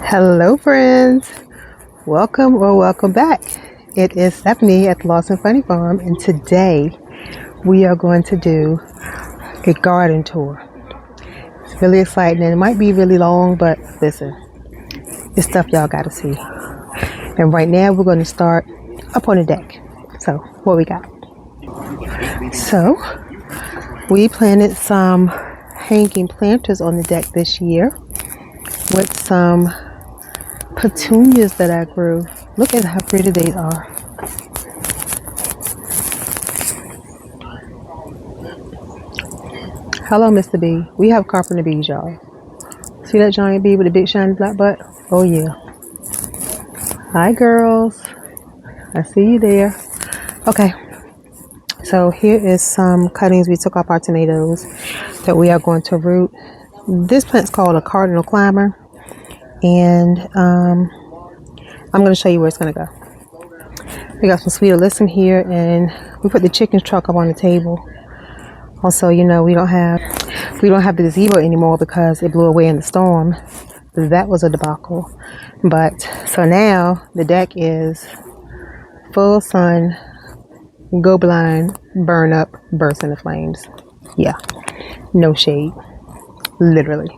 Hello friends, welcome back. It is Stephanie at the Lost and Funny Farm, and today we are going to do a garden tour. It's really exciting and it might be really long, but listen, it's stuff y'all gotta see. And right now we're going to start up on the deck. So what we got? So we planted some hanging planters on the deck this year with some petunias that I grew. Look at how pretty they are. Hello, Mr. B. We have carpenter bees, y'all. See that giant bee with the big shiny black butt? Oh yeah. Hi girls. I see you there. Okay. So here is some cuttings we took off our tomatoes that we are going to root. This plant's called a cardinal climber. And I'm going to show you where it's going to go. We got some sweet alyssum here, and we put the chicken truck up on the table. Also, you know, we don't have the gazebo anymore because it blew away in the storm. That was a debacle. But so now the deck is full sun, go blind, burn up, burst into flames. Yeah, no shade, literally.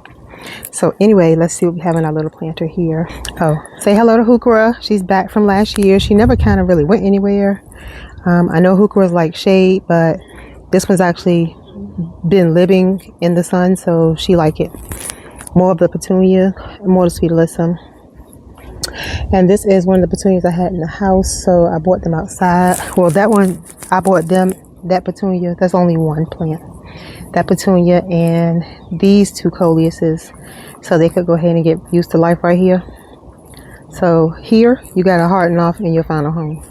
So anyway, let's see what we have in our little planter here. Oh, say hello to Hukara. She's back from last year. She never kind of really went anywhere. I know Hukara's like shade, but this one's actually been living in the sun, so she like it. More of the petunia, more of the sweet alyssum. And this is one of the petunias I had in the house, so I bought them outside. Well, that one, I bought them, that petunia, that's only one plant. That petunia and these two coleuses, so they could go ahead and get used to life right here. So here you got to harden off in your final home.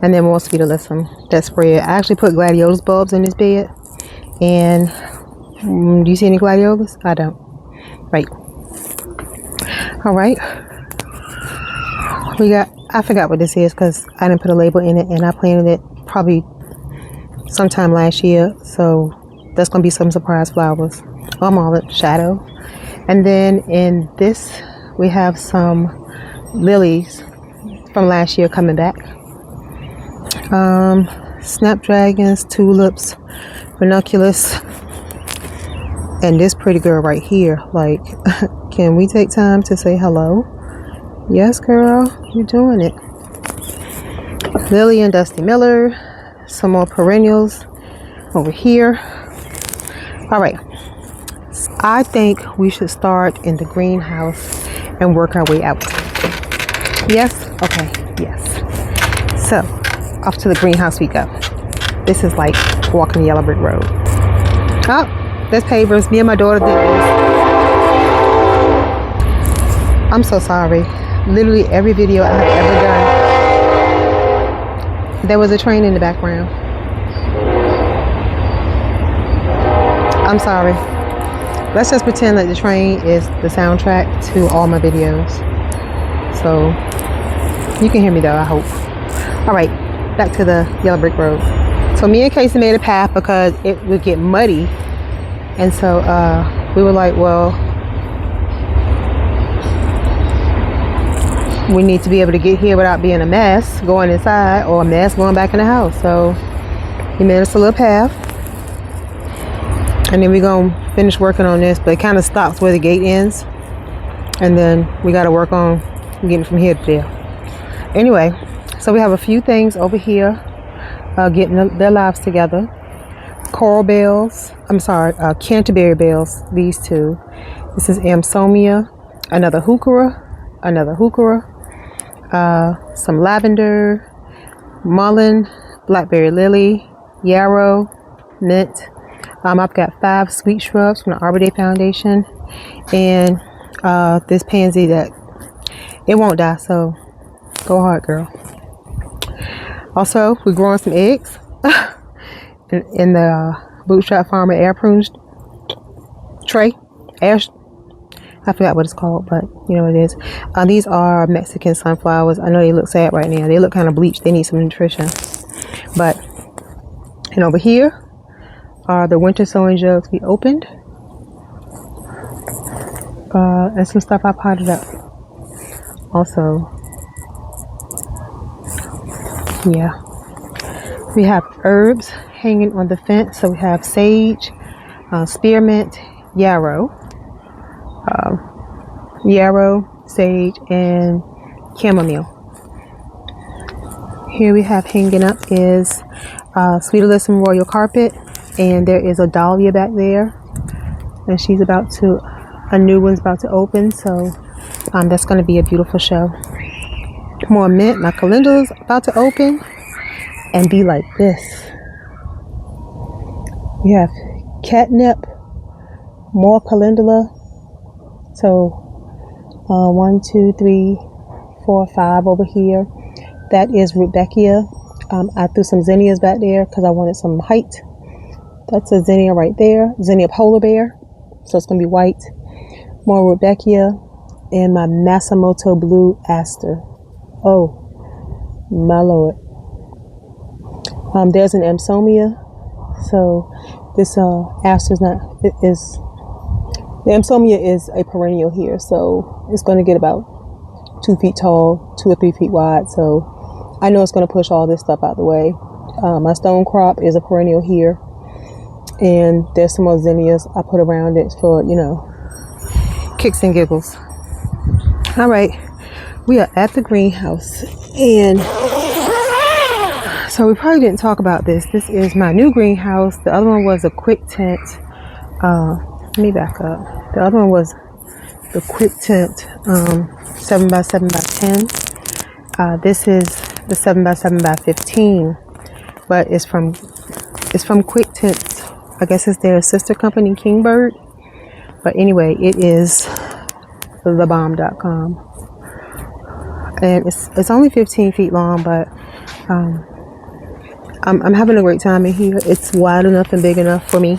And then more sweet alyssum that spread. I actually put gladiolus bulbs in this bed, and do you see any gladiolus? I don't. Right. All right, we got, I forgot what this is because I didn't put a label in it, and I planted it probably sometime last year, so that's going to be some surprise flowers. Olive shadow. And then in this, we have some lilies from last year coming back. Snapdragons, tulips, ranunculus. And this pretty girl right here. Like, can we take time to say hello? Yes, girl, you're doing it. Lily and Dusty Miller. Some more perennials over here. All right, I think we should start in the greenhouse and work our way out. Yes? Okay, yes. So, off to the greenhouse we go. This is like walking the yellow brick road. Oh, there's pavers. Me and my daughter did this. I'm so sorry. Literally every video I have ever done, there was a train in the background. I'm sorry. Let's just pretend that the train is the soundtrack to all my videos. So you can hear me though, I hope. All right, back to the yellow brick road. So me and Casey made a path because it would get muddy. And so we were like, well, we need to be able to get here without being a mess going inside or a mess going back in the house. So he made us a little path. And then we're going to finish working on this, but it kind of stops where the gate ends. And then we got to work on getting from here to there. Anyway, so we have a few things over here getting their lives together. Coral bells, Canterbury bells, these two. This is Amsomia, another heuchera, some lavender, mullein, blackberry lily, yarrow, mint. I've got 5 sweet shrubs from the Arbor Day Foundation, and this pansy that it won't die, so go hard, girl. Also, we're growing some eggs in the Bootstrap Farmer air prunes tray. I forgot what it's called, but you know what it is. These are Mexican sunflowers. I know they look sad right now. They look kind of bleached. They need some nutrition. But, and over here are the winter sowing jugs we opened. And some stuff I potted up. Also, yeah, we have herbs hanging on the fence. So we have sage, spearmint, yarrow, sage, and chamomile. Here we have hanging up is Sweet Alyssum Royal Carpet, and there is a dahlia back there, and she's a new one's about to open, so that's going to be a beautiful show. More mint, my calendula's about to open and be like this. We have catnip, more calendula, so 1, 2, 3, 4, 5 over here. That is Rudbeckia. I threw some zinnias back there because I wanted some height. That's a zinnia right there. Zinnia polar bear. So it's going to be white. More Rudbeckia. And my Massamoto blue aster. Oh, my lord. There's an Amsomia. So this aster the Amsomia is a perennial here. So it's going to get about 2 feet tall, 2 or 3 feet wide. So I know it's going to push all this stuff out the way. My stone crop is a perennial here. And there's some more zinnias I put around it for, kicks and giggles. All right. We are at the greenhouse. And so we probably didn't talk about this. This is my new greenhouse. The other one was a quick tent. Let me back up. The other one was the quick tent 7x7x10. This is the 7x7x15, but it's from Quick Tents. I guess it's their sister company, Kingbird. But anyway, it is thebomb.com, and it's only 15 feet long, but I'm having a great time in here. It's wide enough and big enough for me.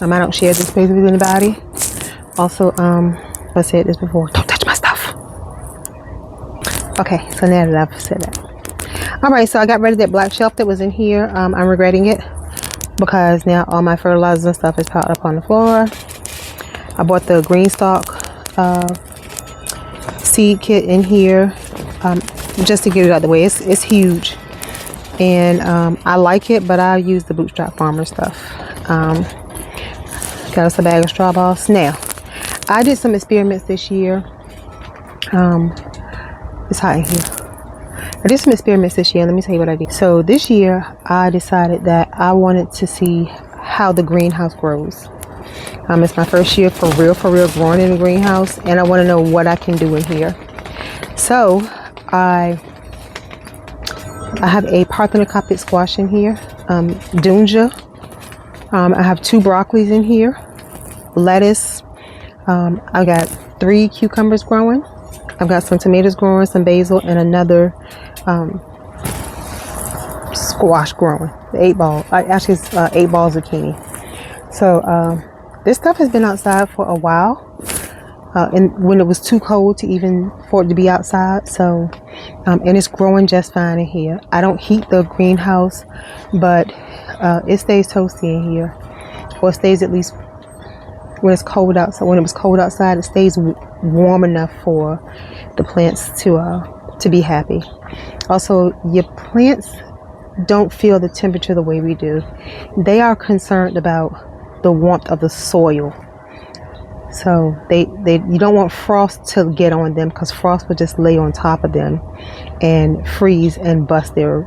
I don't share this space with anybody. Also, I said this before, don't touch my stuff. Okay, so now that I've said that. Alright, so I got rid of that black shelf that was in here. I'm regretting it because now all my fertilizers and stuff is piled up on the floor. I bought the green stalk seed kit in here just to get it out of the way. It's huge, and I like it, but I use the Bootstrap Farmer stuff. Got us a bag of straw balls. Now, I did some experiments this year. It's hot in here. I did some experiments this year. Let me tell you what I did. So this year, I decided that I wanted to see how the greenhouse grows. It's my first year for real growing in the greenhouse, and I want to know what I can do in here. So I have a parthenocopic squash in here, dunja. I have 2 broccolis in here, lettuce. I got 3 cucumbers growing. I've got some tomatoes growing, some basil, and another squash growing. The 8 ball. Actually, it's 8 ball zucchini. So this stuff has been outside for a while, and when it was too cold for it to be outside. So and it's growing just fine in here. I don't heat the greenhouse, but it stays toasty in here, or it stays at least when it's cold outside. When it was cold outside, it stays warm enough for the plants to be happy. Also, your plants don't feel the temperature the way we do. They are concerned about the warmth of the soil. So you don't want frost to get on them, because frost would just lay on top of them and freeze and bust their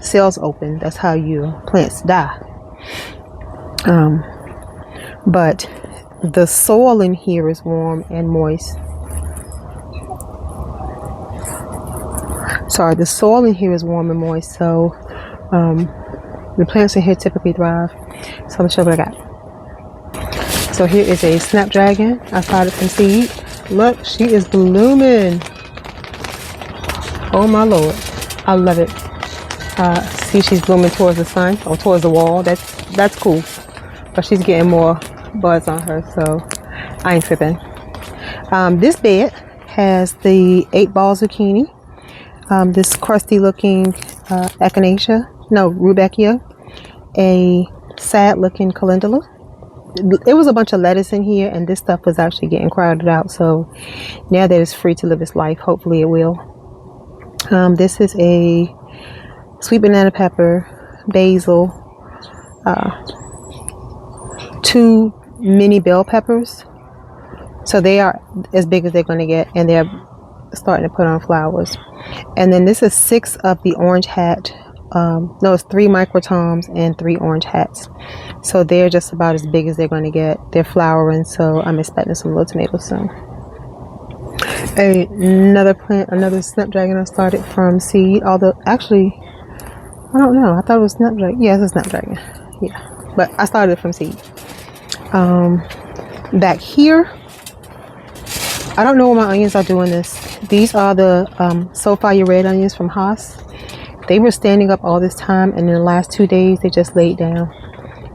cells open. That's how your plants die. But the soil in here is warm and moist. Sorry, the soil in here is warm and moist, so the plants in here typically thrive. So let me show you what I got. So here is a snapdragon. I started from seed. Look, she is blooming. Oh my lord, I love it. See, she's blooming towards the sun, or towards the wall. That's cool. But she's getting more buds on her, so I ain't tripping. This bed has the 8 ball zucchini, this crusty looking Rudbeckia, a sad looking calendula, it was a bunch of lettuce in here, and this stuff was actually getting crowded out. So now that it's free to live its life, hopefully it will. This is a sweet banana pepper, basil, 2 mini bell peppers. So they are as big as they're going to get, and they're starting to put on flowers. And then this is 6 of the orange hat. No, it's 3 microtoms and 3 orange hats. So they're just about as big as they're going to get. They're flowering, so I'm expecting some little tomatoes soon. Another plant, another snapdragon I started from seed. Although, actually, I don't know. I thought it was snapdragon. Yeah, it's a snapdragon. Yeah, but I started it from seed. Back here, I don't know what my onions are doing this. These are the Sophia red onions from Haas. They were standing up all this time, and in the last 2 days, they just laid down.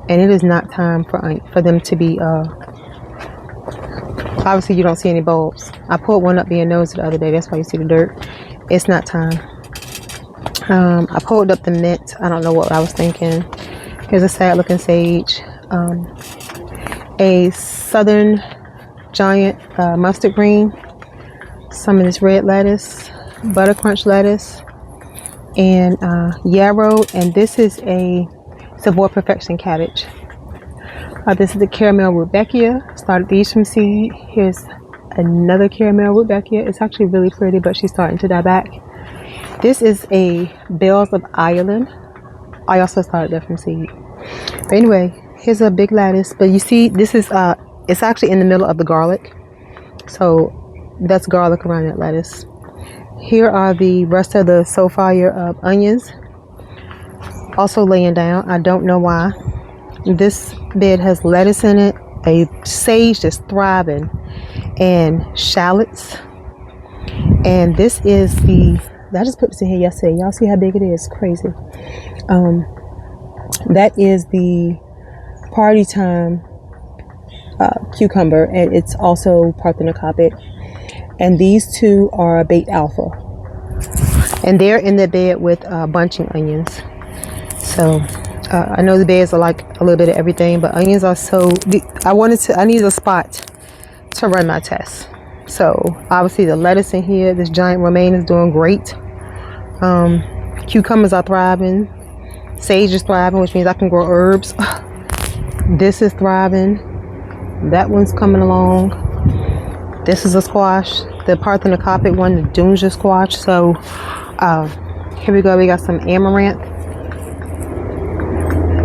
And it is not time for them to be, obviously you don't see any bulbs. I pulled one up being nosy the other day. That's why you see the dirt. It's not time. I pulled up the mint. I don't know what I was thinking. Here's a sad looking sage. A southern giant mustard green. Some of this red lettuce. Butter crunch lettuce. And yarrow. And this is a Savoy Perfection cabbage. This is the caramel rudbeckia. Started these from seed. Here's another caramel rudbeckia. It's actually really pretty, but she's starting to die back. This is a Bells of Ireland. I also started that from seed. But anyway, here's a big lettuce. But you see, this is it's actually in the middle of the garlic. So that's garlic around that lettuce. Here are the rest of the Sophia onions. Also laying down. I don't know why. This bed has lettuce in it, a sage that's thriving, and shallots. And this is I just put this in here yesterday. Y'all see how big it is? Crazy. That is the party time cucumber, and it's also parthenocopic. And these 2 are baked alpha, and they're in the bed with bunching onions. So I know the beds are like a little bit of everything, but onions are so. I needed a spot to run my tests. So obviously the lettuce in here, this giant romaine is doing great. Cucumbers are thriving. Sage is thriving, which means I can grow herbs. This is thriving. That one's coming along. This is a squash, the parthenocopic one, the Dunja squash. So here we go. We got some amaranth.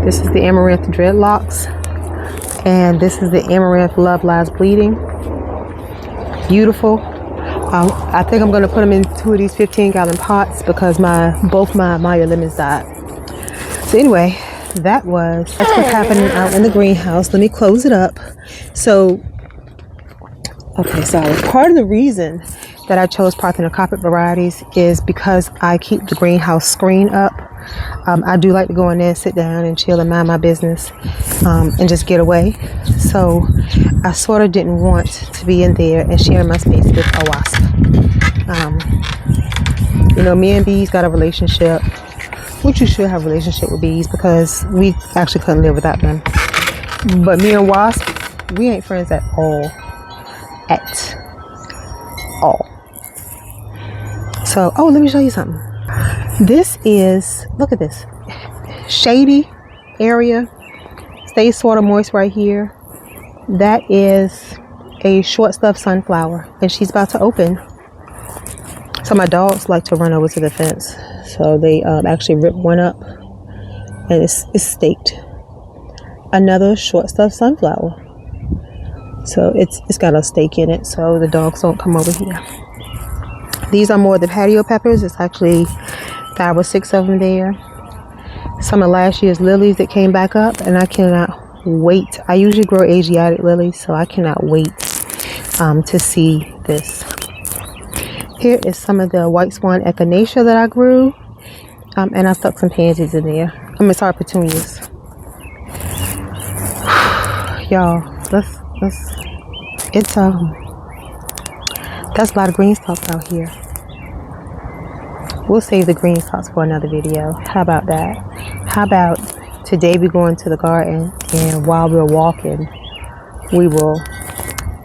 This is the amaranth dreadlocks, and this is the amaranth love lies bleeding. Beautiful. I think I'm going to put them in 2 of these 15-gallon pots because both my Maya lemons died. So anyway, that's what's happening out in the greenhouse. Let me close it up. So, okay, sorry. Part of the reason that I chose parthenocopic varieties is because I keep the greenhouse screen up. I do like to go in there and sit down and chill and mind my business and just get away. So I sort of didn't want to be in there and share my space with a wasp. You know, me and bees got a relationship, which you should have a relationship with bees because we actually couldn't live without them. But me and wasp, we ain't friends at all. At all. So, let me show you something. This is, look at this, shady area, stays sort of moist right here. That is a short stuffed sunflower, and she's about to open. So my dogs like to run over to the fence, so they actually ripped one up, and it's staked. Another short stuffed sunflower, so it's got a stake in it, so the dogs don't come over here. These are more of the patio peppers. It's actually 5 or 6 of them there. Some of last year's lilies that came back up, and I cannot wait. I usually grow Asiatic lilies, so I cannot wait to see this. Here is some of the white swan echinacea that I grew, and I stuck some pansies in there. Sorry, petunias. Y'all, that's a lot of green stalks out here. We'll save the green stalks for another video. How about that? How about today we go into the garden, and while we're walking, we will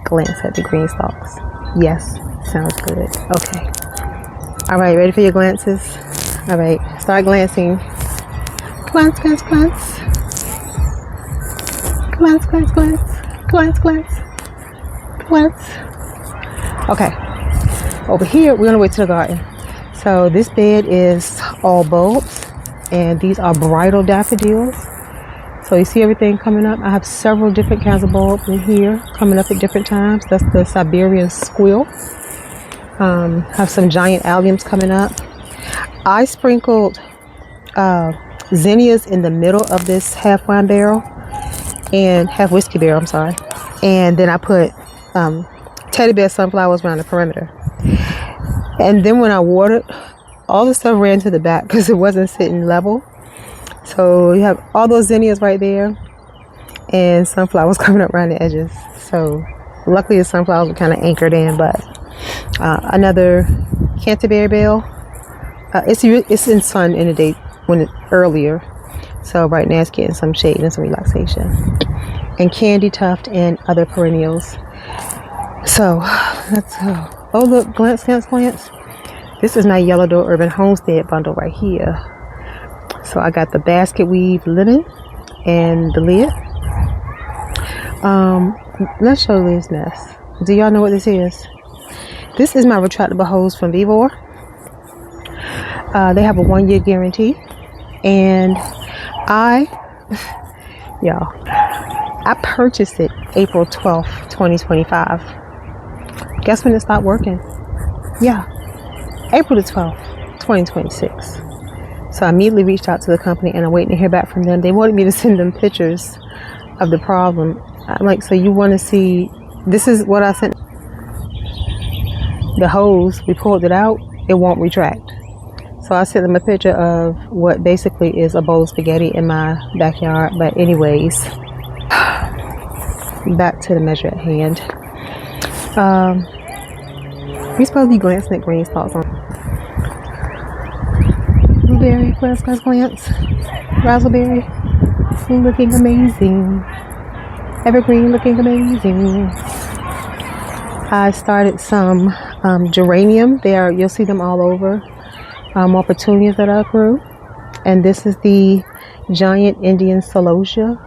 glance at the green stalks. Yes, sounds good. Okay. All right, ready for your glances? All right, start glancing. Glance, glance, glance. Glance, glance, glance. Glance, glance. Glance. Okay. Over here, we're gonna wait to the garden. So this bed is all bulbs, and these are bridal daffodils. So you see everything coming up. I have several different kinds of bulbs in here coming up at different times. That's the Siberian squill. Have some giant alliums coming up. I sprinkled zinnias in the middle of this half wine barrel and half whiskey barrel, I'm sorry. And then I put teddy bear sunflowers around the perimeter. And then when I watered, all the stuff ran to the back because it wasn't sitting level. So you have all those zinnias right there and sunflowers coming up around the edges. So luckily the sunflowers were kind of anchored in, but another canterbury bell. It's in sun in the day earlier. So right now it's getting some shade and some relaxation. And candy tuft and other perennials. So let's go. Oh look, glance, glance, glance. This is my Yellow Door Urban Homestead bundle right here. So I got the basket weave linen and the lid. Let's show Liz's nest. Do y'all know what this is? This is my retractable hose from Vivor. They have a 1-year guarantee. And y'all, I purchased it April 12th, 2025. Guess when it stopped working? Yeah, April the 12th, 2026. So I immediately reached out to the company and I'm waiting to hear back from them. They wanted me to send them pictures of the problem. I'm like, so you want to see, this is what I sent. The hose, we pulled it out, it won't retract. So I sent them a picture of what basically is a bowl of spaghetti in my backyard. But anyways, back to the measure at hand. We're supposed to be glancing at green spots on blueberry, glance, glance, glance. Raspberry, looking amazing. Evergreen, looking amazing. I started some geranium. You'll see them all over. More petunias that I grew. And this is the giant Indian celosia.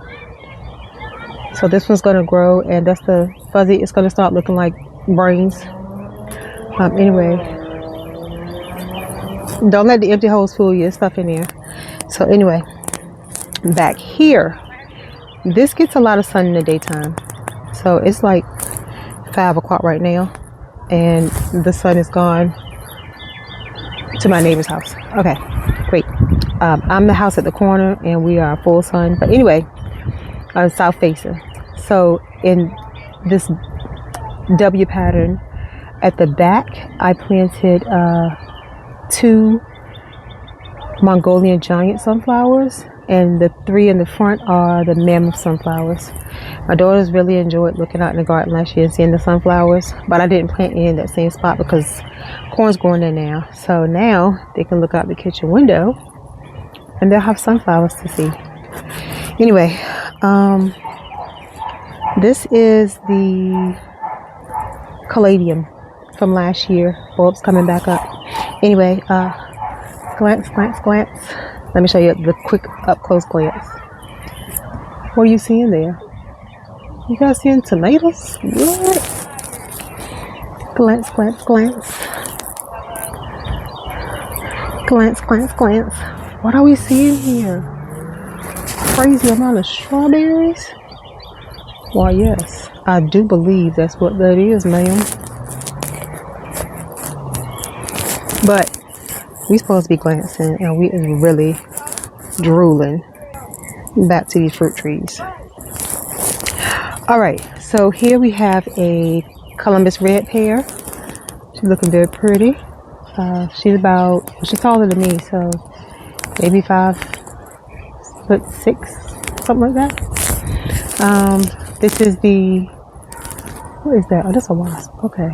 So this one's going to grow, and that's the fuzzy. It's going to start looking like brains. Anyway, don't let the empty holes fool you. There's stuff in there. So anyway, back here, this gets a lot of sun in the daytime. So it's like 5 o'clock right now, and the sun is gone to my neighbor's house. Okay, great. I'm the house at the corner, and we are full sun. But anyway, south facing. So in this W pattern at the back, I planted 2 Mongolian giant sunflowers, and the 3 in the front are the mammoth sunflowers. My daughters really enjoyed looking out in the garden last year and seeing the sunflowers, but I didn't plant in that same spot because corn's growing there now. So now they can look out the kitchen window and they'll have sunflowers to see. Anyway, this is the caladium from last year. Bulbs coming back up. Anyway, glance, glance, glance. Let me show you the quick up close glance. What are you seeing there? You guys seeing tomatoes? What? Glance, glance, glance. Glance, glance, glance. What are we seeing here? Crazy amount of strawberries? Why, yes, I do believe that's what that is, ma'am. But we supposed to be glancing, and we is really drooling. Back to these fruit trees. All right, so here we have a Columbus red pear. She's looking very pretty. She's taller than me, so maybe 5'6", something like that. This is what is that? Oh, that's a wasp. Okay.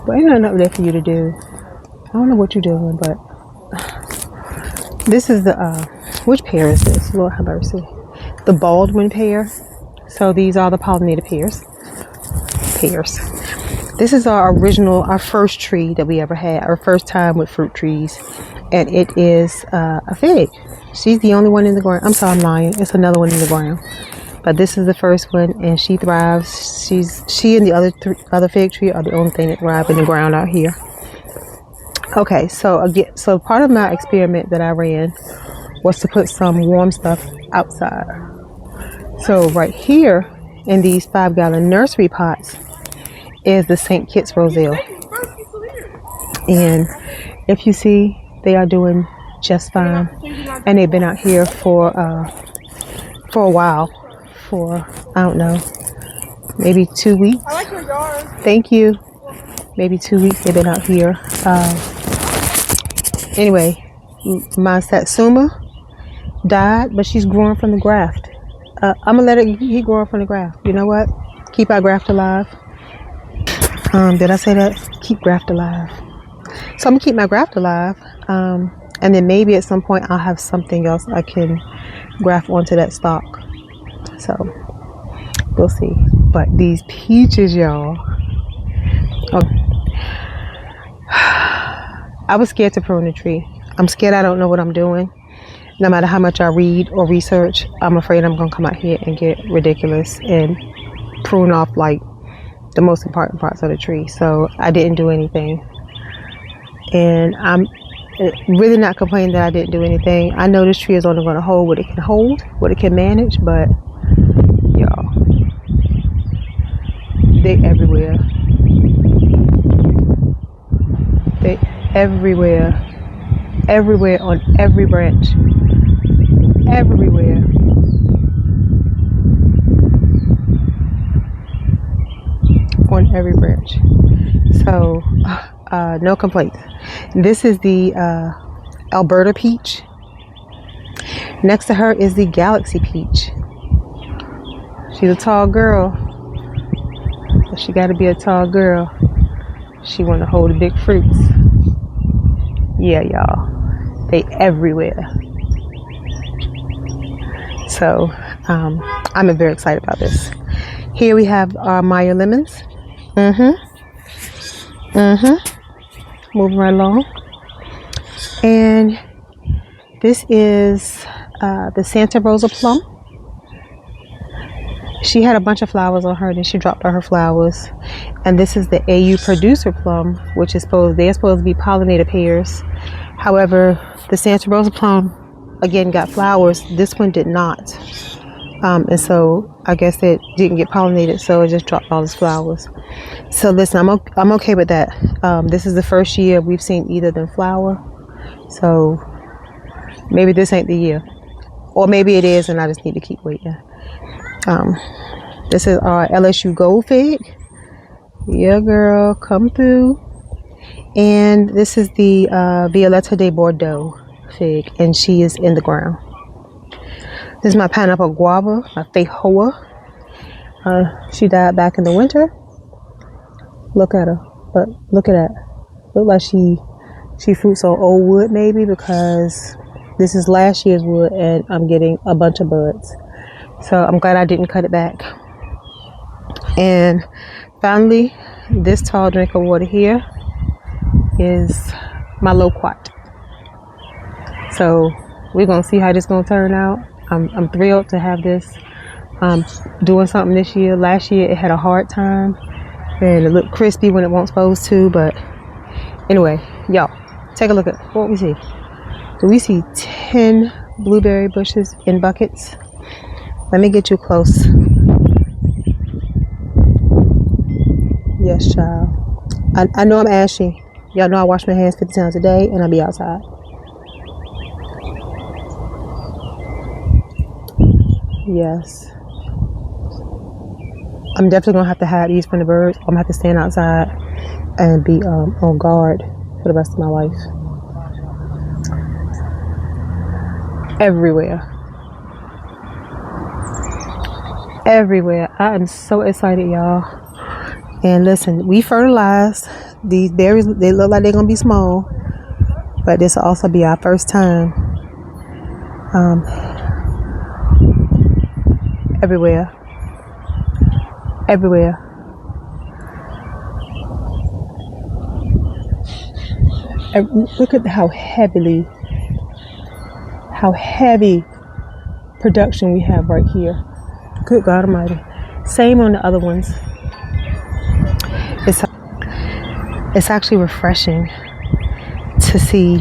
But ain't nothing up there for you to do. I don't know what you're doing, but this is the, which pear is this? Lord have mercy. The Baldwin pear. So these are the pollinated pears. This is our first tree that we ever had, our first time with fruit trees, and it is a fig. She's the only one in the ground. I'm sorry, I'm lying. It's another one in the ground, but this is the first one, and she thrives. She and the other fig tree are the only thing that thrive in the ground out here. Okay, so part of my experiment that I ran was to put some warm stuff outside. So right here in these 5-gallon nursery pots is the St. Kitts Roselle. And if you see, they are doing just fine. And they've been out here for a while, for, I don't know, maybe 2 weeks. I like your yard. Thank you. Maybe 2 weeks they've been out here. Anyway, my Satsuma died, but she's growing from the graft. I'm gonna let it keep growing from the graft. You know what? Keep our graft alive. Did I say that? Keep graft alive. So I'm gonna keep my graft alive, and then maybe at some point I'll have something else I can graft onto that stalk. So we'll see. But these peaches, y'all. I was scared to prune the tree. I'm scared I don't know what I'm doing. No matter how much I read or research, I'm afraid I'm gonna come out here and get ridiculous and prune off like the most important parts of the tree. So I didn't do anything, and I'm really not complaining that I didn't do anything. I know this tree is only going to hold what it can hold, what it can manage, but y'all, they everywhere. They everywhere on every branch, everywhere. On every branch. So no complaints. This is the Alberta peach. Next to her is the Galaxy peach. She's a tall girl, but she got to be a tall girl. She want to hold the big fruits. Yeah, y'all, they everywhere. So I'm very excited about this. Here we have our Maya lemons. Moving right along. And this is the Santa Rosa plum. She had a bunch of flowers on her, then she dropped all her flowers. And this is the AU producer plum, which is they're supposed to be pollinated pears. However, the Santa Rosa plum again got flowers. This one did not. And so I guess it didn't get pollinated, so it just dropped all its flowers. So listen, I'm okay with that. This is the first year we've seen either of them flower, so maybe this ain't the year, or maybe it is, and I just need to keep waiting. This is our LSU Gold Fig. Yeah, girl, come through. And this is the Violetta de Bordeaux fig, and she is in the ground. This is my pineapple guava, my feijoa. She died back in the winter. Look at her, but look at that. Look like she fruits on old wood maybe, because this is last year's wood and I'm getting a bunch of buds. So I'm glad I didn't cut it back. And finally, this tall drink of water here is my loquat. So we're gonna see how this gonna turn out. I'm thrilled to have this doing something this year. Last year it had a hard time and it looked crispy when it wasn't supposed to, but anyway, y'all, take a look at what we see. Do we see 10 blueberry bushes in buckets? Let me get you close. Yes, child. I know I'm ashy. Y'all know I wash my hands 50 times a day and I be outside. Yes. I'm definitely gonna have to hide these from the birds. I'm gonna have to stand outside and be on guard for the rest of my life. Everywhere. Everywhere. I am so excited, y'all. And listen, we fertilized these berries. They look like they're gonna be small, but this will also be our first time. Everywhere. everywhere. Look at how heavy production we have right here. Good God Almighty. Same on the other ones. It's actually refreshing to see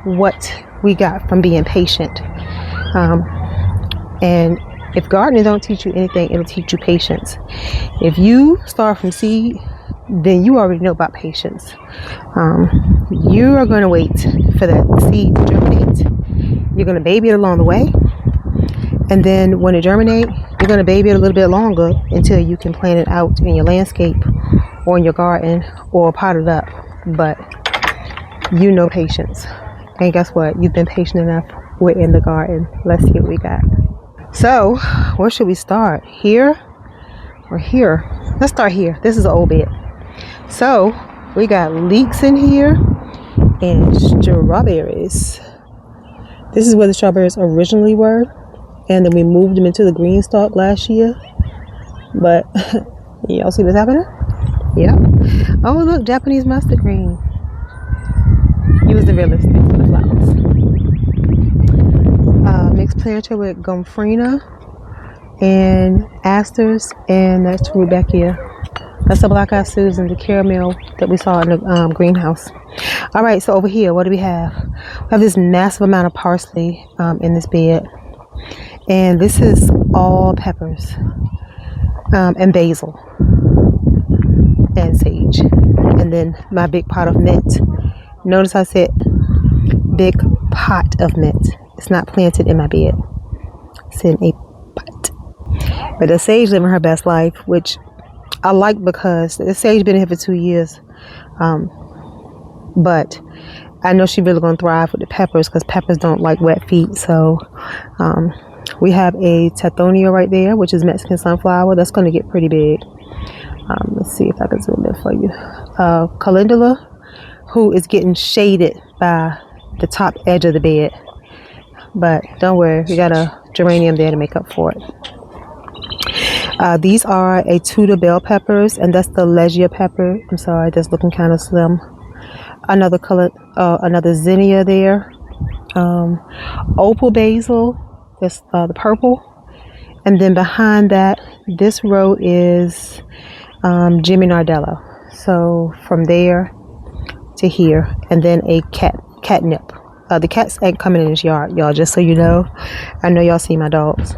what we got from being patient. And if gardening don't teach you anything, it'll teach you patience. If you start from seed, then you already know about patience. You are going to wait for that seed to germinate. You're going to baby it along the way. And then when it germinates, you're going to baby it a little bit longer until you can plant it out in your landscape or in your garden or pot it up. But you know patience. And guess what? You've been patient enough. We're in the garden. Let's see what we got. So, where should we start? Here or here? Let's start here. This is an old bed. So, we got leeks in here and strawberries. This is where the strawberries originally were. And then we moved them into the green stalk last year. But, y'all see what's happening? Yep. Oh, look, Japanese mustard green. Use the realist things for the flowers. Mixed planter with gomphrena and asters, and that's Rudbeckia. That's the black-eyed Susan, the caramel that we saw in the greenhouse. All right, so over here, what do we have? We have this massive amount of parsley in this bed, and this is all peppers and basil and sage, and then my big pot of mint. Notice I said big pot of mint. It's not planted in my bed. It's in a pot. But the sage living her best life, which I like because the sage been here for 2 years. But I know she's really going to thrive with the peppers because peppers don't like wet feet. So we have a Tithonia right there, which is Mexican sunflower. That's going to get pretty big. Let's see if I can zoom in for you. Calendula, who is getting shaded by the top edge of the bed. But don't worry, we got a geranium there to make up for it. These are a Tudor bell peppers, and that's the Legia pepper. I'm sorry, that's looking kind of slim. Another color, another zinnia there. Opal basil, that's the purple. And then behind that, this row is Jimmy Nardello. So from there to here, and then a catnip. The cats ain't coming in this yard, y'all, just so you know. I know y'all see my dogs.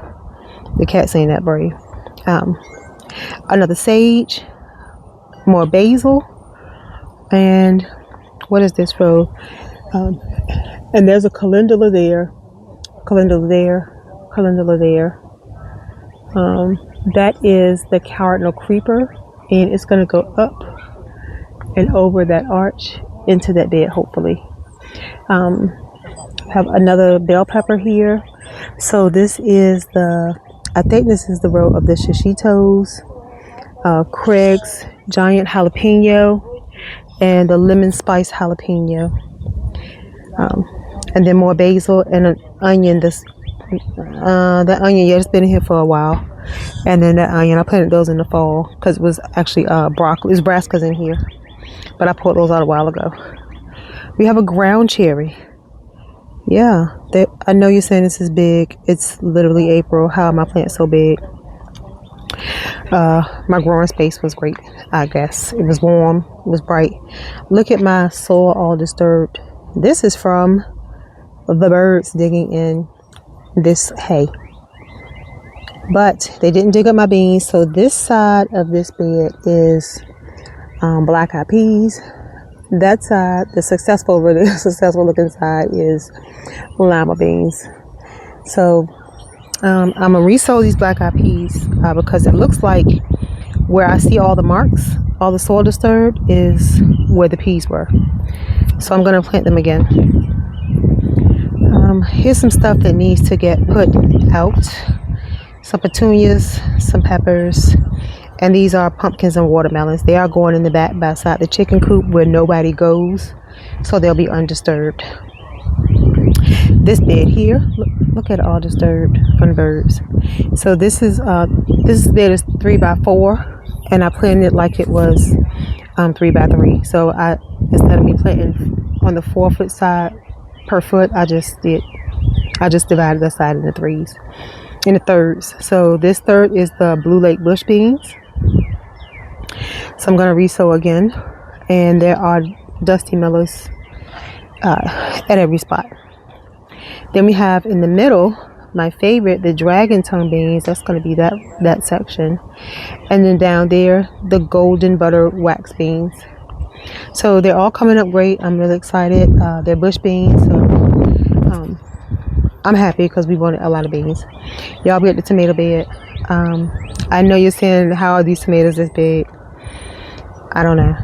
The cats ain't that brave. Another sage, more basil, and what is this row? And there's a calendula there, calendula there, calendula there. That is the cardinal creeper, and it's going to go up and over that arch into that bed, hopefully. Have another bell pepper here. So this is I think this is the row of the shishitos, Craig's giant jalapeno, and the lemon spice jalapeno. And then more basil and an onion. That onion, yeah, it's been here for a while. And then that onion, I planted those in the fall because it was actually broccoli. It's brassicas in here, but I pulled those out a while ago. We have a ground cherry. Yeah, I know you're saying this is big. It's literally April. How are my plants so big? My growing space was great, I guess. It was warm. It was bright. Look at my soil all disturbed. This is from the birds digging in this hay. But they didn't dig up my beans. So this side of this bed is black-eyed peas. That side, the successful, really successful looking side, is lima beans. So I'm gonna resow these black-eyed peas because it looks like where I see all the marks, all the soil disturbed, is where the peas were. So I'm gonna plant them again. Here's some stuff that needs to get put out. Some petunias, some peppers. And these are pumpkins and watermelons. They are going in the back beside the chicken coop where nobody goes, so they'll be undisturbed. This bed here, look at it all disturbed from birds. So this bed is 3 by 4, and I planted it like it was 3 by 3. So instead of me planting on the 4 foot side per foot, I just divided the side into thirds. So this third is the Blue Lake bush beans. So I'm going to resow again, and there are dusty mellows at every spot. Then we have in the middle, my favorite, the dragon tongue beans. That's going to be that section. And then down there, the golden butter wax beans. So they're all coming up great. I'm really excited. They're bush beans, so I'm happy because we wanted a lot of beans. Y'all get the tomato bed. I know you're saying, how are these tomatoes this big? I don't know.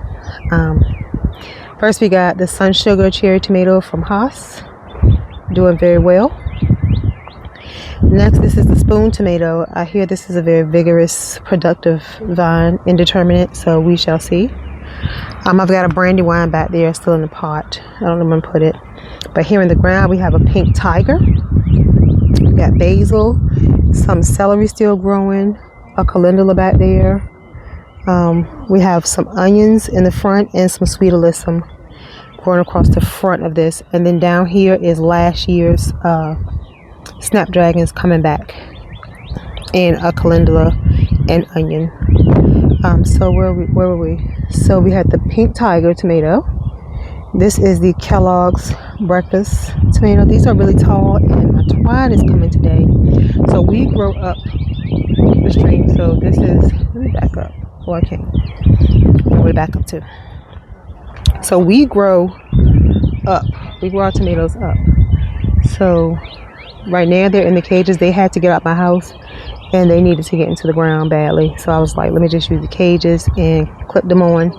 First we got the Sun Sugar cherry tomato from Haas, doing very well. Next, this is the spoon tomato. I hear this is a very vigorous, productive vine, indeterminate, so we shall see. I've got a brandywine back there still in the pot. I don't know where to put it. But here in the ground, we have a pink tiger. We got basil, some celery still growing, a calendula back there. We have some onions in the front and some sweet alyssum growing across the front of this. And then down here is last year's snapdragons coming back, and a calendula and onion. So where were we? So we had the pink tiger tomato. This is the Kellogg's breakfast tomato. These are really tall, and my twine is coming today. So we grow up the stream. So this is, let me back up. Oh, I can't. Where to back up to? So we grow up. We grow our tomatoes up. So right now they're in the cages. They had to get out my house, and they needed to get into the ground badly. So I was like, let me just use the cages and clip them on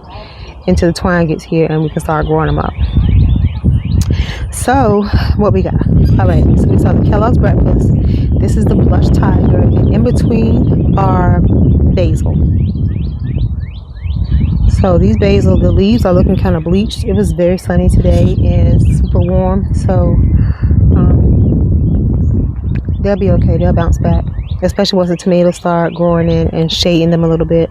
until the twine gets here and we can start growing them up. So what we got? All right, so we saw the Kellogg's breakfast. This is the blush tiger, and in between are basil. So these basil, the leaves are looking kind of bleached. It was very sunny today and super warm, so they'll be okay. They'll bounce back, especially once the tomatoes start growing in and shading them a little bit.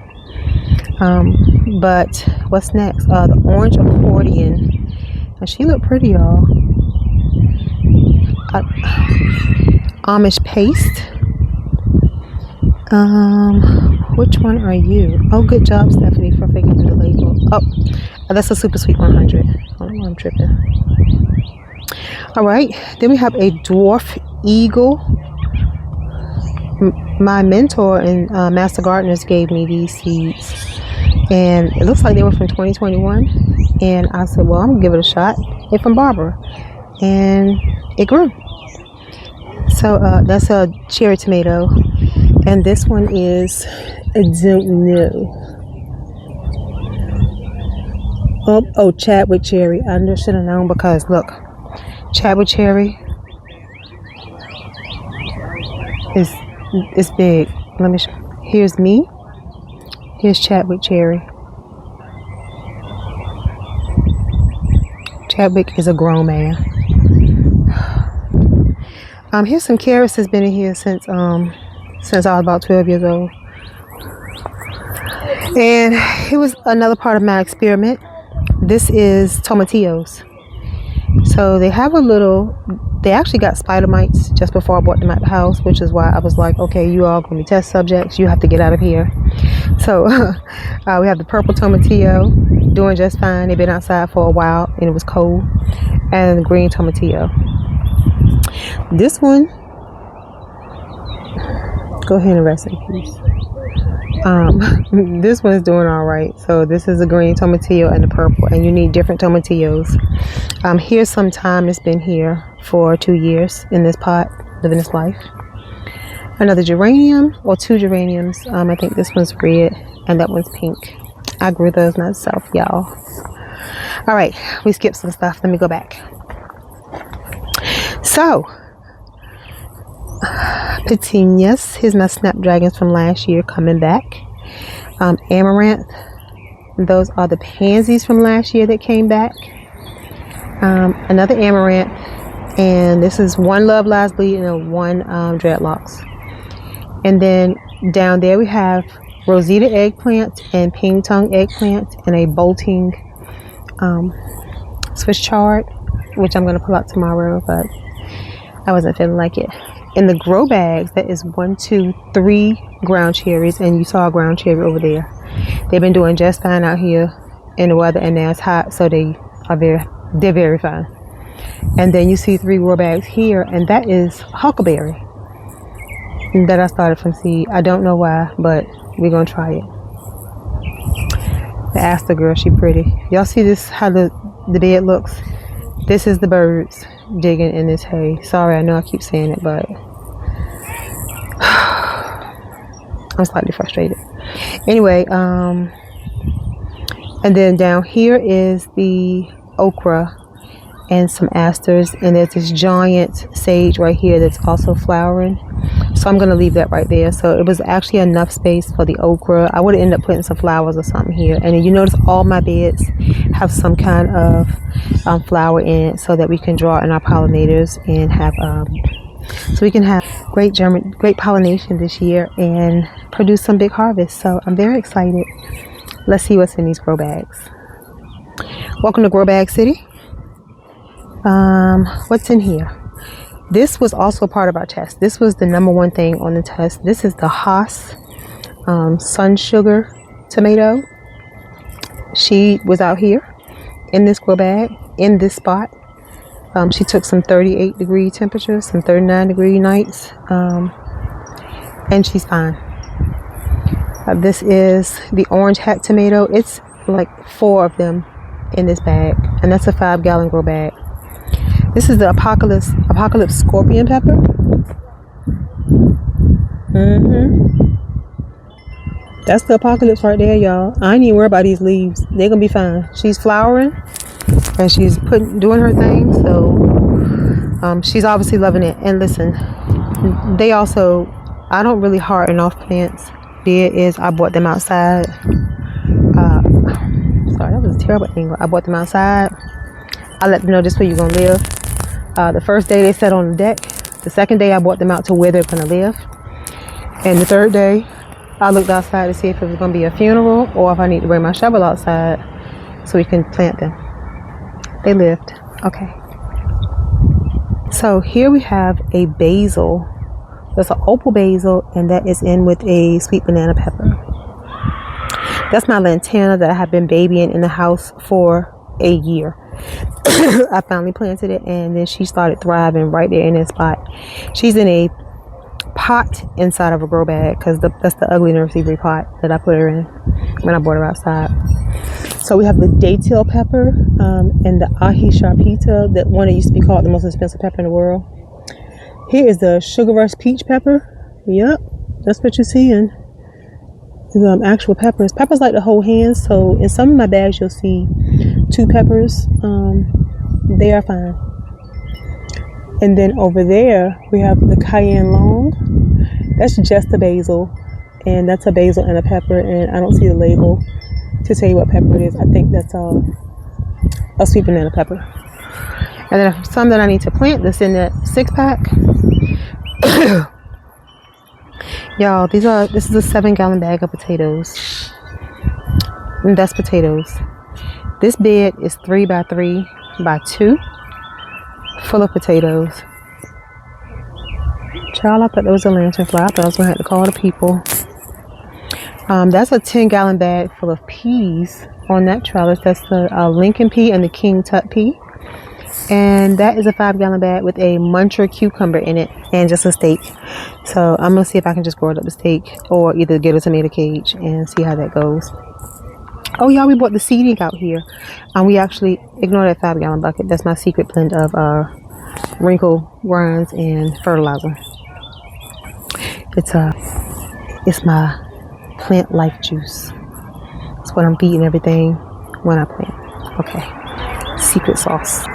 But what's next? The orange accordion. Now she looked pretty, y'all. Amish paste. Which one are you? Oh, good job, Stephanie, for figuring the label. Oh, that's a super sweet 100. I don't know, I'm tripping. All right, then we have a dwarf eagle. My mentor and Master Gardeners gave me these seeds, and it looks like they were from 2021. And I said, well, I'm gonna give it a shot. They're from Barbara, and it grew. So that's a cherry tomato, and this one is, I don't know. Oh, Chadwick cherry. I should have known, because look, Chadwick cherry is big. Let me show. Here's me. Here's Chadwick cherry. Chadwick is a grown man. Here's some carrots that's been in here since I was about 12 years old. And it was another part of my experiment. This is tomatillos. So they actually got spider mites just before I brought them out the house, which is why I was like, okay, you all going to be test subjects. You have to get out of here. So we have the purple tomatillo doing just fine. They've been outside for a while and it was cold. And the green tomatillo. This one, go ahead and rest in peace. This one is doing all right. So this is the green tomatillo and the purple, and you need different tomatillos. Here's some thyme that's been here for 2 years in this pot, living its life. Another geranium, or 2 geraniums. I think this one's red and that one's pink. I grew those myself, y'all. All right, we skipped some stuff. Let me go back. So petunias, here's my snapdragons from last year coming back. Amaranth, those are the pansies from last year that came back. Another amaranth, and this is one Love Lies Bleed and one dreadlocks. And then down there we have Rosita eggplant and ping tongue eggplant and a bolting Swiss chard, which I'm going to pull out tomorrow, but I wasn't feeling like it. In the grow bags, that is 1, 2, 3 ground cherries, and you saw a ground cherry over there. They've been doing just fine out here in the weather, and now it's hot, so they're very fine. And then you see 3 grow bags here, and that is huckleberry that I started from seed. I don't know why, but we're gonna try it. The Aster girl, she pretty. Y'all see this, how the bed looks? This is the birds digging in this hay. Sorry, I know I keep saying it, but I'm slightly frustrated. Anyway, and then down here is the okra and some asters, and there's this giant sage right here that's also flowering, so I'm gonna leave that right there. So it was actually enough space for the okra. I would have ended up putting some flowers or something here. And then you notice all my beds have some kind of flower in it, so that we can draw in our pollinators and have so we can have great pollination this year and produce some big harvest. So I'm very excited. Let's see what's in these grow bags. Welcome to Grow Bag City. What's in here? This was also part of our test. This was the #1 thing on the test. This is the Haas Sun Sugar tomato. She was out here in this grow bag, in this spot. She took some 38-degree temperatures, some 39-degree nights, and she's fine. This is the orange hat tomato. It's like 4 of them in this bag, and that's a 5-gallon grow bag. This is the apocalypse scorpion pepper. That's the apocalypse right there, y'all. I ain't even worried about these leaves. They're gonna be fine. She's flowering and she's doing her thing, so she's obviously loving it. And listen, I don't really harden off plants. I bought them outside. Sorry, that was a terrible angle. I bought them outside. I let them know this is where you're gonna live. The first day they sat on the deck. The second day I brought them out to where they're gonna live. And the third day I looked outside to see if it was gonna be a funeral or if I need to bring my shovel outside so we can plant them. They lived. Okay. So here we have a basil. There's an opal basil, and that is in with a sweet banana pepper. That's my lantana that I have been babying in the house for a year. I finally planted it, and then she started thriving right there in that spot. She's in a pot inside of a grow bag, because that's the ugly nursery pot that I put her in when I brought her outside. So we have the daytail pepper and the ahi sharpita, that one that used to be called the most expensive pepper in the world. Here is the sugar rush peach pepper. Yep, that's what you're seeing. Actual peppers. Peppers like to hold hands, so in some of my bags you'll see 2 peppers. They are fine. And then over there we have the cayenne long. That's just a basil, and that's a basil and a pepper, and I don't see the label to tell you what pepper it is. I think that's a sweet banana pepper. And then some that I need to plant that's in that 6-pack. Y'all, this is a 7-gallon bag of potatoes. And that's potatoes. This bed is 3 by 3 by 2, full of potatoes. Child, I thought there was a lantern fly. I thought I was gonna have to call the people. That's a 10-gallon bag full of peas on that trellis. That's the Lincoln pea and the King Tut pea. And that is a 5-gallon bag with a muncher cucumber in it and just a steak. So I'm gonna see if I can just grow it up the steak, or either get a tomato cage and see how that goes. Oh y'all, we bought the seeding out here. We actually ignore that 5-gallon bucket. That's my secret blend of wrinkle grinds and fertilizer. It's my plant life juice. It's what I'm feeding everything when I plant. Okay, secret sauce.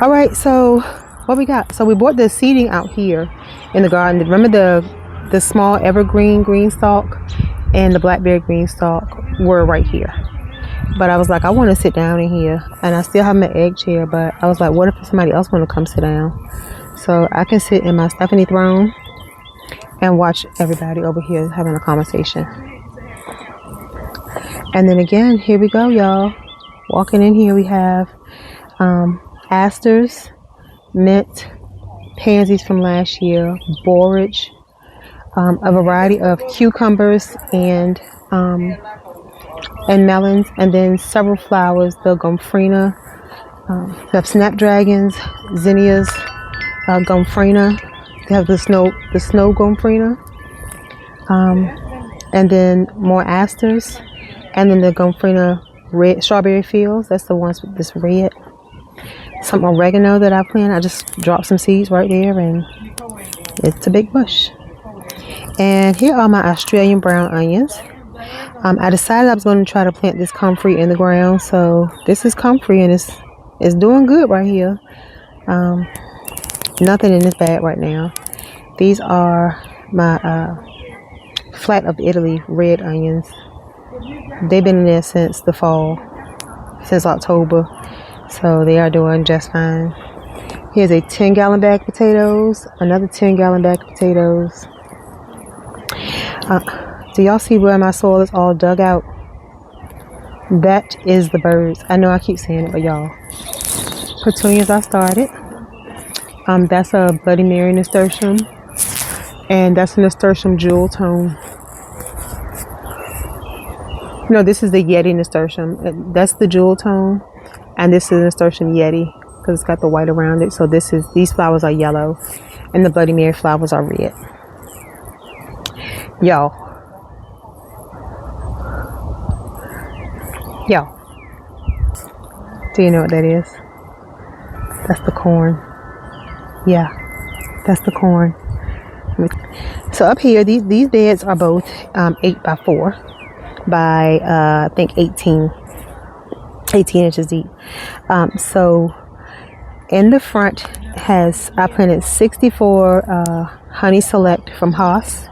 All right, so what we got? So we bought the seeding out here in the garden. Remember the small evergreen green stalk and the blackberry green stalk were right here. But I was like, I want to sit down in here, and I still have my egg chair, but I was like, what if somebody else want to come sit down? So I can sit in my Stephanie throne and watch everybody over here having a conversation. And then again, here we go, y'all. Walking in here, we have asters, mint, pansies from last year, borage, a variety of cucumbers and melons, and then several flowers, the gomphrena, we have snapdragons, zinnias, gomphrena. They have the snow gomphrena, and then more asters, and then the gomphrena red strawberry fields. That's the ones with this red. Some oregano that I planted. I just dropped some seeds right there, and it's a big bush. And here are my Australian brown onions. I decided I was going to try to plant this comfrey in the ground. So this is comfrey, and it's doing good right here. Nothing in this bag right now. These are my flat of Italy red onions. They've been in there since the fall, since October. So they are doing just fine. Here's a 10-gallon bag of potatoes, another 10-gallon bag of potatoes. Do y'all see where my soil is all dug out? That is the birds. I know I keep saying it, but y'all. Petunias I started. That's a Bloody Mary nasturtium. And that's a nasturtium jewel tone. No, this is the Yeti nasturtium. That's the jewel tone. And this is nasturtium Yeti, because it's got the white around it. So these flowers are yellow, and the Bloody Mary flowers are red. Y'all, do you know what that is? That's the corn. Yeah, that's the corn. So up here, these beds are both 8 by 4 by I think 18 inches deep. So in the front I planted 64 honey select from Haas.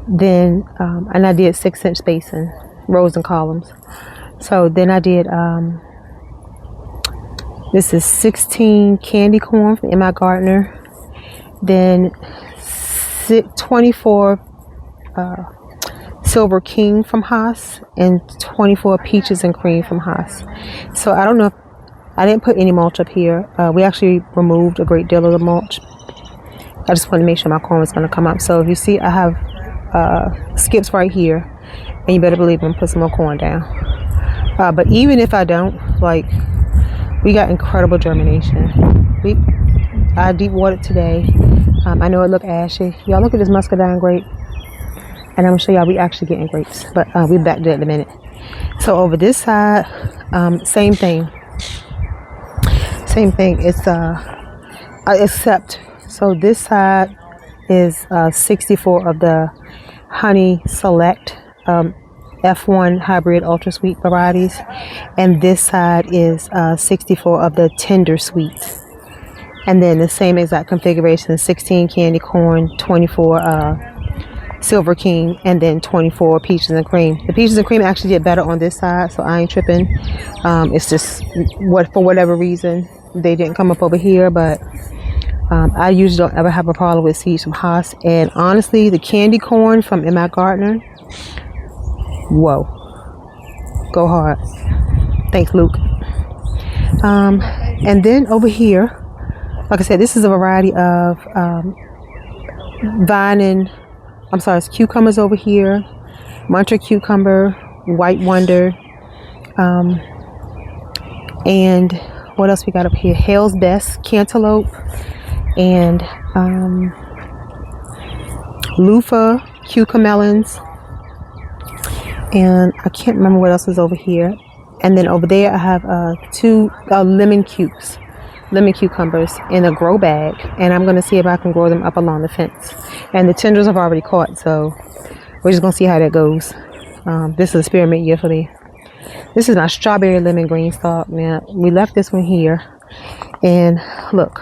Then and I did 6-inch spacing, rows and columns. So then I did this is 16 candy corn from M.I. Gardner. Then 24 Silver King from Haas, and 24 peaches and cream from Haas. So I don't know if I didn't put any mulch up here. We actually removed a great deal of the mulch. I just wanted to make sure my corn was going to come up. So if you see, I have skips right here, and you better believe I'm gonna put some more corn down. But even if I don't, like, we got incredible germination. I deep watered today. I know it looked ashy. Y'all look at this muscadine grape, and I'm gonna show y'all we actually getting grapes, but we'll be back there in a minute. So over this side, same thing. It's except, so this side is 64 of the honey select F1 hybrid ultra sweet varieties, and this side is 64 of the tender sweets. And then the same exact configuration: 16 candy corn, 24 Silver King, and then 24 peaches and cream. The peaches and cream actually did better on this side, so I ain't tripping. It's just for whatever reason they didn't come up over here, but I usually don't ever have a problem with seeds from Haas. And honestly, the candy corn from M.I. Gardner, whoa, go hard. Thanks, Luke. And then over here, like I said, this is a variety of it's cucumbers over here, Muncher cucumber, white wonder, and what else we got up here? Hale's Best cantaloupe, and loofah cucamelons, and I can't remember what else is over here. And then over there I have 2 lemon cucumbers in a grow bag, and I'm going to see if I can grow them up along the fence. And the tendrils have already caught, so we're just going to see how that goes. This is an experiment year for me. This is my strawberry lemon green stalk. Now, we left this one here, and look,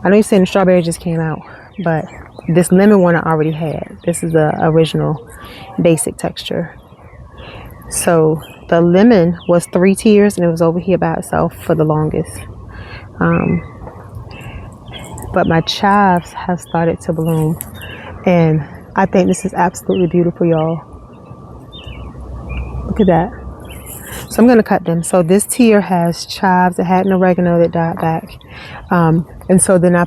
I know you're saying the strawberry just came out, but this lemon one I already had. This is the original basic texture. So the lemon was 3 tiers, and it was over here by itself for the longest. But my chives have started to bloom. And I think this is absolutely beautiful, y'all. Look at that. So I'm going to cut them. So this tier has chives, it had an oregano that died back. And so then I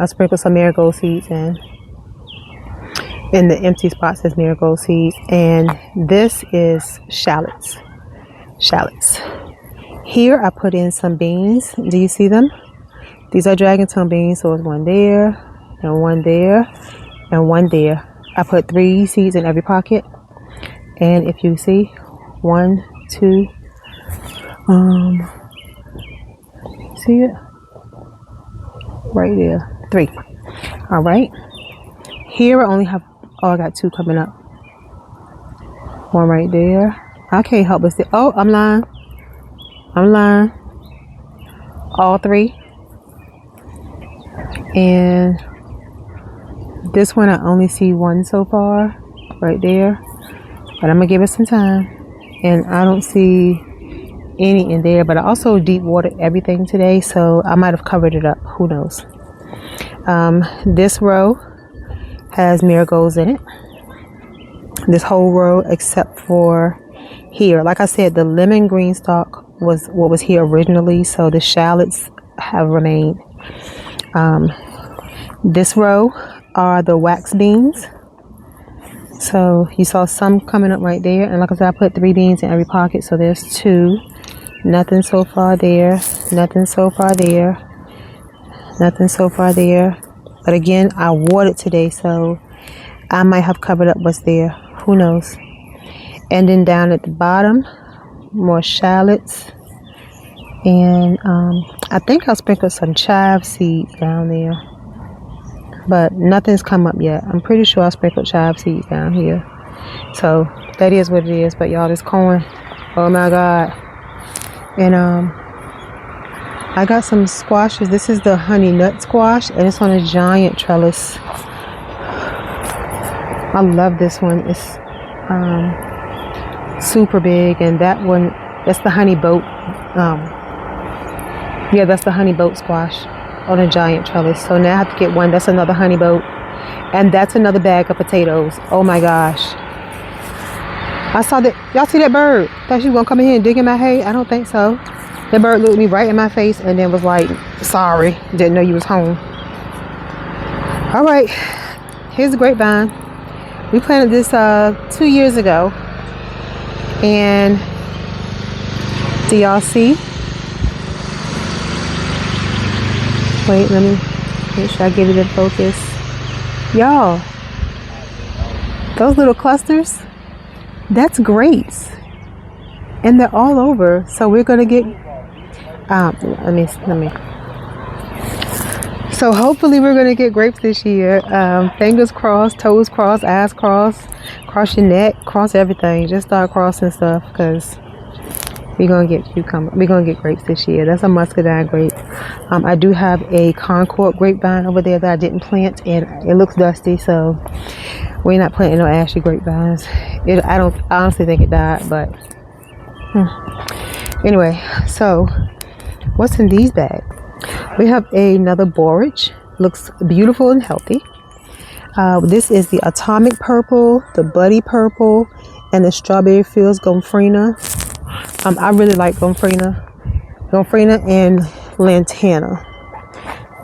sprinkled some marigold seeds in the empty spot says marigold seeds. And this is shallots. Here I put in some beans. Do you see them? These are dragon tongue beans. So it's one there and one there and one there. I put 3 seeds in every pocket. And if you see, 1, 2, see it? Right there. 3. All right. Here I only have, I got 2 coming up. 1 right there. I can't help but see. Oh, I'm lying. All 3. And this one I only see 1 so far. Right there. But I'm going to give it some time. And I don't see any in there. But I also deep watered everything today. So I might have covered it up. Who knows? This row has marigolds in it. This whole row except for here. Like I said, the lemon green stalk was what was here originally. So the shallots have remained. This row are the wax beans. So you saw some coming up right there. And like I said, I put 3 beans in every pocket. So there's 2. Nothing so far there. Nothing so far there. Nothing so far there. But again, I watered today. So I might have covered up what's there. Who knows? And then down at the bottom, more shallots. And I think I'll sprinkle some chive seeds down there. But nothing's come up yet. I'm pretty sure I sprinkled chive seeds down here. So that is what it is. But y'all, this corn, oh my God. And I got some squashes. This is the honey nut squash, and it's on a giant trellis. I love this one. It's super big. And that one, that's the honey boat. Yeah, that's the honey boat squash on a giant trellis. So now I have to get one. That's another honey boat. And that's another bag of potatoes. Oh my gosh. I saw that. Y'all see that bird? Thought she was gonna come in here and dig in my hay? I don't think so. That bird looked me right in my face and then was like, sorry, didn't know you was home. All right, here's the grapevine. We planted this 2 years ago. And do y'all see? Wait, let me make sure I give it a focus. Y'all, those little clusters, that's grapes. And they're all over. So we're going to get, let me. So hopefully we're going to get grapes this year. Fingers crossed, toes crossed, eyes crossed, cross your neck, cross everything. Just start crossing stuff because we're going to get cucumber. We're going to get grapes this year. That's a muscadine grape. I do have a Concord grapevine over there that I didn't plant, and it looks dusty, so we're not planting no ashy grapevines. I honestly think it died, but anyway. So what's in these bags? We have another borage. Looks beautiful and healthy. This is the atomic purple, the buddy purple, and the strawberry fields gomfrina. I really like gomfrina and lantana.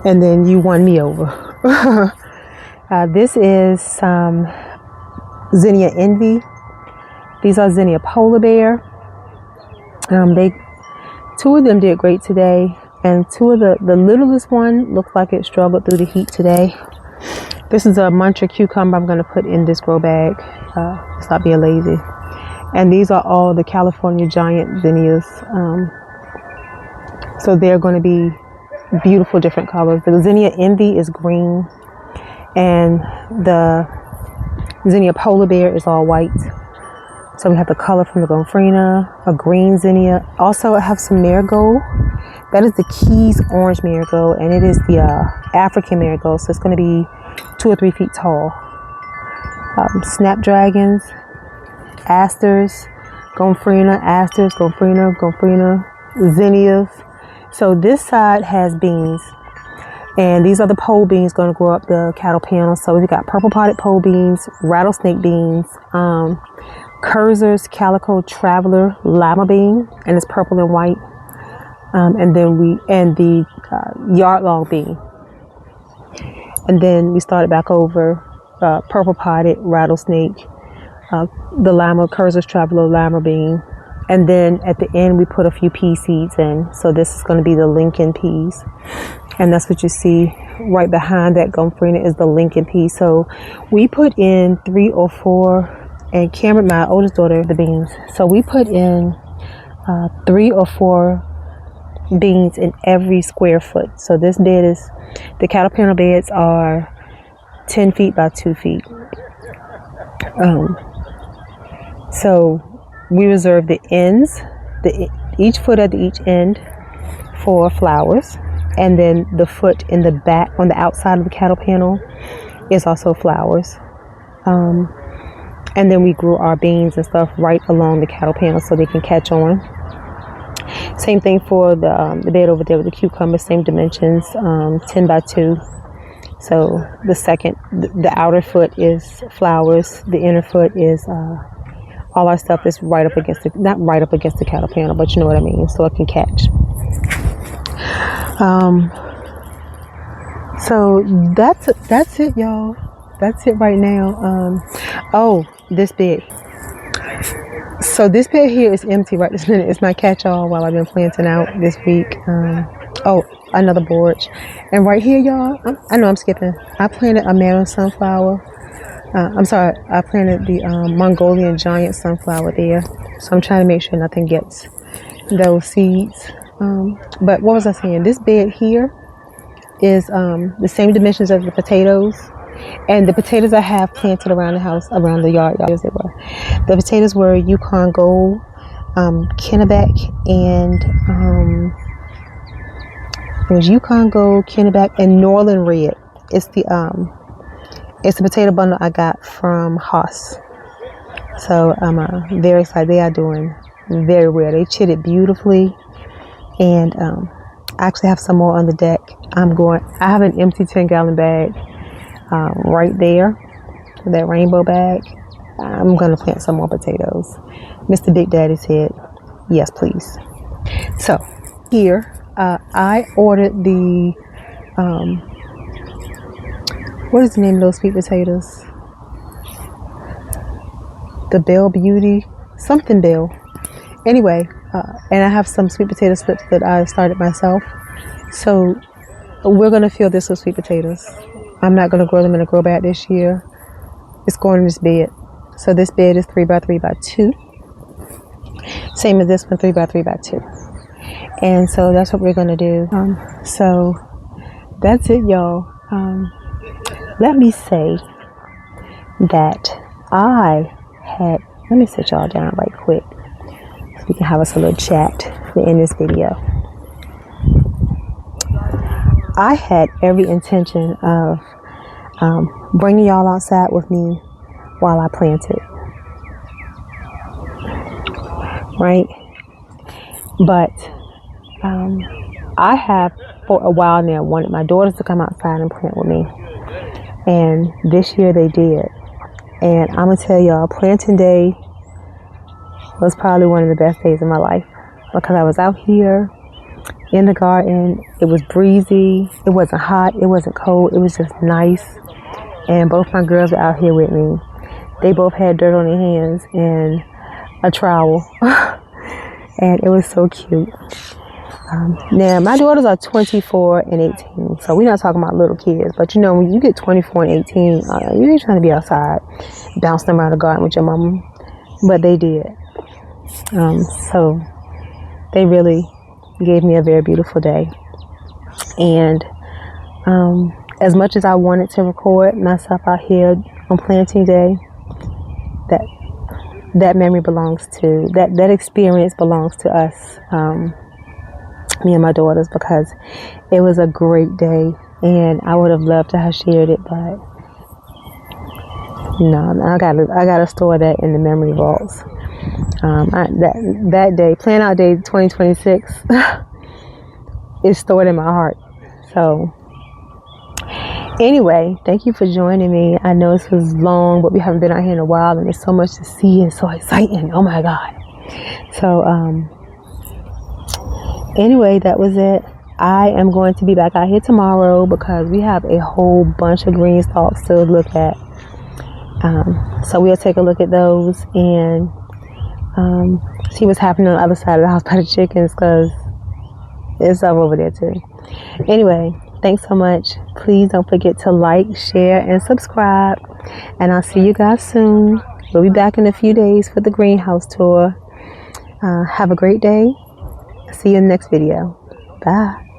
And then you won me over. This is zinnia envy. These are zinnia polar bear. 2 of them did great today, and 2 of the littlest one looked like it struggled through the heat today. This is a muncher cucumber I'm going to put in this grow bag. Stop being lazy. And these are all the California giant zinnias. So they're going to be beautiful different colors. The zinnia envy is green, and the zinnia polar bear is all white. So we have the color from the gomfrina, a green zinnia. Also I have some marigold. That is the Keys orange marigold, and it is the African marigold. So it's going to be 2 or 3 feet tall. Snapdragons, asters, gomfrina, asters, gomfrina, zinnias. So this side has beans. And these are the pole beans going to grow up the cattle panel. So we've got purple potted pole beans, rattlesnake beans, Kurzer's Calico Traveler lima bean, and it's purple and white. And the yard long bean. And then we started back over purple potted rattlesnake, the lima, Kurzer's Traveler lima bean. And then at the end, we put a few pea seeds in. So this is going to be the Lincoln peas. And that's what you see right behind that gomphrena is the Lincoln pea. So we put in 3 or 4, and Cameron, my oldest daughter, the beans. So we put in 3 or 4 beans in every square foot. So this bed is, the cattle panel beds are 10 feet by 2 feet. So we reserve the ends, each foot at each end for flowers. And then the foot in the back on the outside of the cattle panel is also flowers. And then we grew our beans and stuff right along the cattle panel so they can catch on. Same thing for the bed over there with the cucumbers, same dimensions, 10 by 2. So the outer foot is flowers. The inner foot is all our stuff is right up against not right up against the cattle panel, but you know what I mean, so it can catch. So that's it, y'all. That's it right now. Oh, this bed. So this bed here is empty right this minute. It's my catch-all while I've been planting out this week. Oh, another borage. And right here, y'all, I know I'm skipping. I planted a meadow sunflower. I planted the Mongolian giant sunflower there. So I'm trying to make sure nothing gets those seeds. But what was I saying? This bed here is the same dimensions as the potatoes. And the potatoes I have planted around the house, around the yard, as they were. The potatoes were Yukon Gold, Kennebec, and it was Yukon Gold, Kennebec, and Northern Red. It's the potato bundle I got from Haas. So I'm very excited. They are doing very well. They chitted beautifully, and I actually have some more on the deck. I have an empty 10-gallon bag. Right there, that rainbow bag. I'm gonna plant some more potatoes. Mr. Big Daddy said, yes, please. So here, I ordered the, what is the name of those sweet potatoes? The Bell Beauty, something Bell. Anyway, and I have some sweet potato slips that I started myself. So we're gonna fill this with sweet potatoes. I'm not going to grow them in a grow bag this year. It's going in this bed. So this bed is 3 by 3 by 2. Same as this one, 3 by 3 by 2. And so that's what we're going to do. So that's it, y'all. Let me say that let me sit y'all down right quick so we can have us a little chat to end this video. I had every intention of bringing y'all outside with me while I planted, right? But I have for a while now wanted my daughters to come outside and plant with me, and this year they did. And I'm gonna tell y'all, planting day was probably one of the best days of my life because I was out here in the garden. It was breezy. It wasn't hot. It wasn't cold. It was just nice. And both my girls were out here with me. They both had dirt on their hands and a trowel. And it was so cute. Now, my daughters are 24 and 18. So we're not talking about little kids. But, you know, when you get 24 and 18, you ain't trying to be outside bouncing around the garden with your mama. But they did. So they really gave me a very beautiful day. And as much as I wanted to record myself out here on planting day, that memory belongs to that experience belongs to us, me and my daughters, because it was a great day and I would have loved to have shared it, but no, I gotta store that in the memory vaults. That day, Plan Out Day 2026 is stored in my heart. So Anyway, thank you for joining me. I know this was long, but we haven't been out here in a while, and there's so much to see and so exciting. Oh my God. So, anyway, that was it. I am going to be back out here tomorrow because we have a whole bunch of green stalks to look at. So we'll take a look at those and see what's happening on the other side of the house by the chickens, because there's stuff over there too. Anyway, thanks so much. Please don't forget to like, share, and subscribe. And I'll see you guys soon. We'll be back in a few days for the greenhouse tour. Have a great day. See you in the next video. Bye.